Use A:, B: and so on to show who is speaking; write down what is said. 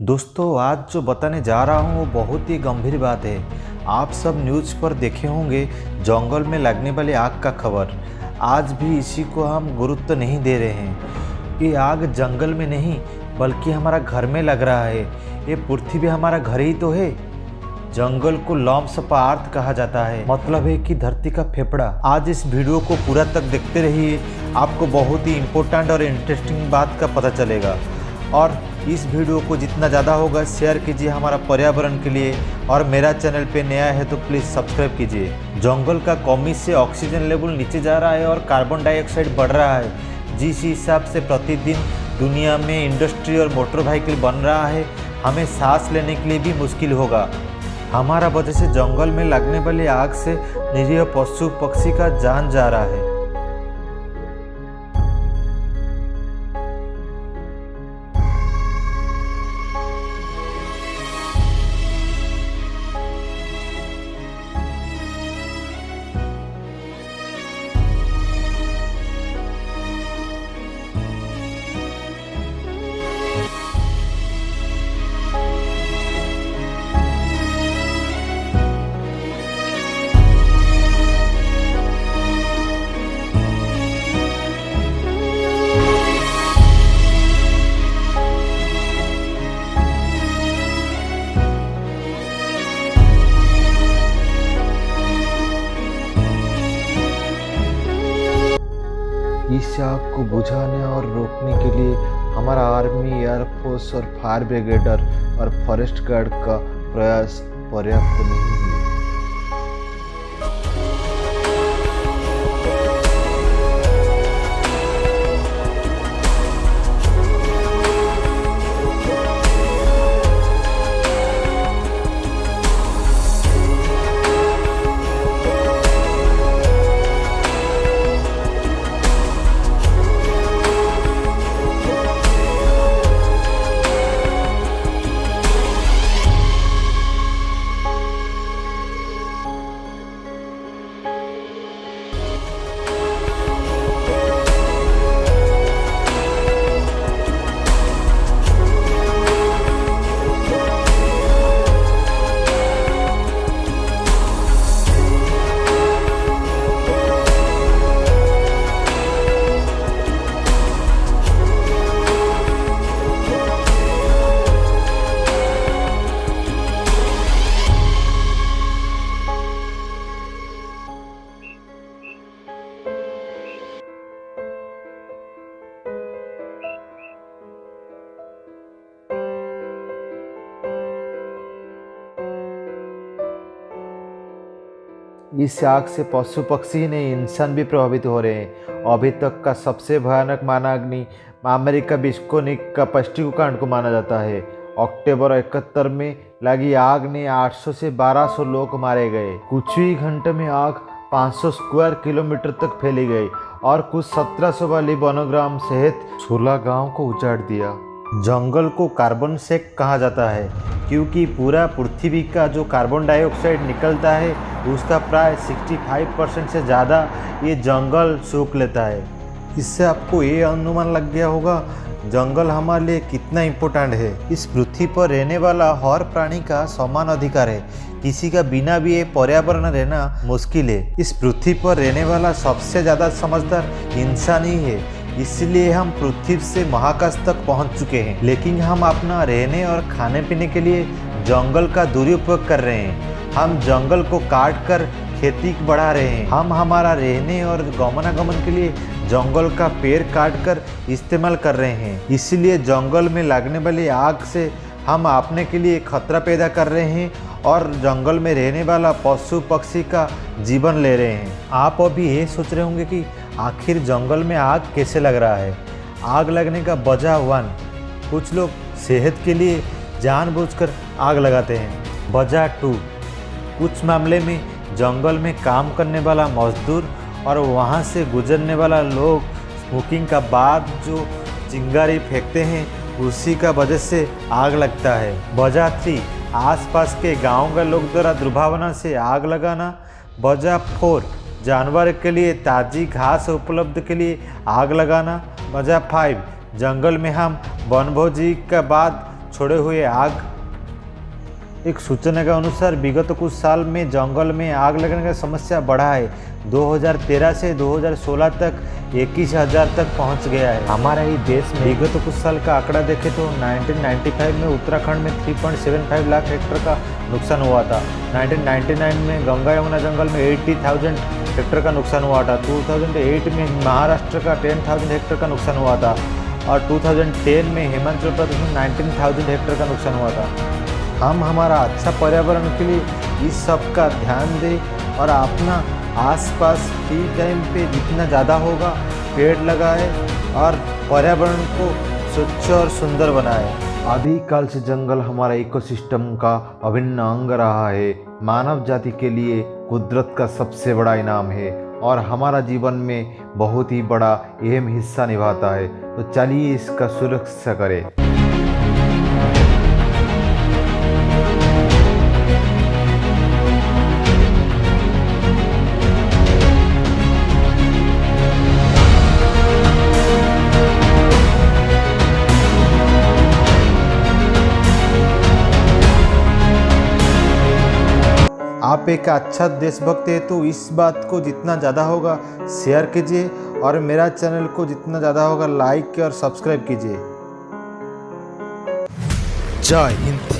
A: दोस्तों, आज जो बताने जा रहा हूँ वो बहुत ही गंभीर बात है। आप सब न्यूज़ पर देखे होंगे जंगल में लगने वाली आग का खबर। आज भी इसी को हम गुरुत्व नहीं दे रहे हैं। ये आग जंगल में नहीं बल्कि हमारा घर में लग रहा है। ये पृथ्वी हमारा घर ही तो है। जंगल को लॉम्स ऑफ अर्थ कहा जाता है, मतलब है कि धरती का फेफड़ा। आज इस वीडियो को पूरा तक देखते रहिए, आपको बहुत ही इम्पोर्टेंट और इंटरेस्टिंग बात का पता चलेगा। और इस वीडियो को जितना ज़्यादा होगा शेयर कीजिए हमारा पर्यावरण के लिए, और मेरा चैनल पे नया है तो प्लीज़ सब्सक्राइब कीजिए। जंगल का कमी से ऑक्सीजन लेवल नीचे जा रहा है और कार्बन डाइऑक्साइड बढ़ रहा है। जिस हिसाब से प्रतिदिन दुनिया में इंडस्ट्री और मोटर व्हीकल बन रहा है, हमें सांस लेने के लिए भी मुश्किल होगा। हमारा वजह से जंगल में लगने वाली आग से निरीह पशु पक्षी का जान जा रहा है। इस आग को बुझाने और रोकने के लिए हमारा आर्मी, एयरफोर्स और फायर ब्रिगेडर और फॉरेस्ट गार्ड का प्रयास पर्याप्त नहीं है। इस आग से पशु पक्षी ही नहीं, इंसान भी प्रभावित हो रहे हैं। अभी तक का सबसे भयानक माना अग्नि अमेरिका विस्कोनिक का पश्चिमी कांड को माना जाता है। अक्टूबर 71 में लगी आग ने 800 से 1200 लोग मारे गए। कुछ ही घंटे में आग 500 स्क्वायर किलोमीटर तक फैली गई और कुछ 1700 वाली वनोग्राम सहित 16 गांव को उजाड़ दिया। जंगल को कार्बन सेक कहा जाता है क्योंकि पूरा पृथ्वी का जो कार्बन डाइऑक्साइड निकलता है उसका प्राय 65% से ज़्यादा ये जंगल सोख लेता है। इससे आपको ये अनुमान लग गया होगा जंगल हमारे लिए कितना इम्पोर्टेंट है। इस पृथ्वी पर रहने वाला हर प्राणी का समान अधिकार है। किसी का बिना भी ये पर्यावरण रहना मुश्किल है। इस पृथ्वी पर रहने वाला सबसे ज़्यादा समझदार इंसान ही है। इसलिए हम पृथ्वी से महाकाश तक पहुंच चुके हैं, लेकिन हम अपना रहने और खाने पीने के लिए जंगल का दुरुपयोग कर रहे हैं। हम जंगल को काट कर खेती बढ़ा रहे हैं। हम हमारा रहने और गमनागमन के लिए जंगल का पेड़ काट कर इस्तेमाल कर रहे हैं। इसलिए जंगल में लगने वाली आग से हम अपने के लिए खतरा पैदा कर रहे हैं और जंगल में रहने वाला पशु पक्षी का जीवन ले रहे हैं। आप अभी ये सोच रहे होंगे कि आखिर जंगल में आग कैसे लग रहा है। आग लगने का वजह 1, कुछ लोग सेहत के लिए जानबूझकर आग लगाते हैं। वजह 2, कुछ मामले में जंगल में काम करने वाला मजदूर और वहाँ से गुजरने वाला लोग स्मोकिंग का बाद जो चिंगारी फेंकते हैं उसी का वजह से आग लगता है। वजह 3, आसपास के गांव के लोग द्वारा दुर्भावना से आग लगाना। वजह 4, जानवर के लिए ताज़ी घास उपलब्ध के लिए आग लगाना। वजह 5, जंगल में हम वनभोजी के बाद छोड़े हुए आग। एक सूचना के अनुसार विगत कुछ साल में जंगल में आग लगने का समस्या बढ़ा है। 2013 से 2016 तक 21,000 तक पहुंच गया है। हमारा ही देश में विगत कुछ साल का आंकड़ा देखें तो 1995 में उत्तराखंड में 3.75 लाख हेक्टेयर का नुकसान हुआ था। 1999 में गंगा यमुना जंगल में 80,000 हेक्टेयर का नुकसान हुआ था। 2008 में महाराष्ट्र का 10,000 हेक्टेयर का नुकसान हुआ था और 2010 में हिमाचल प्रदेश में 19,000 हेक्टेयर का नुकसान हुआ था। हम हमारा अच्छा पर्यावरण के लिए इस सब का ध्यान दें और अपना आसपास फ्री टाइम पे जितना ज़्यादा होगा पेड़ लगाए और पर्यावरण को स्वच्छ और सुंदर बनाए। आदिकाल से जंगल हमारा इकोसिस्टम का अभिन्न अंग रहा है। मानव जाति के लिए कुदरत का सबसे बड़ा इनाम है और हमारा जीवन में बहुत ही बड़ा अहम हिस्सा निभाता है। तो चलिए इसका सुरक्षा करें। आप एक अच्छा देशभक्त है तो इस बात को जितना ज़्यादा होगा शेयर कीजिए और मेरा चैनल को जितना ज़्यादा होगा लाइक और सब्सक्राइब कीजिए। जय हिंद।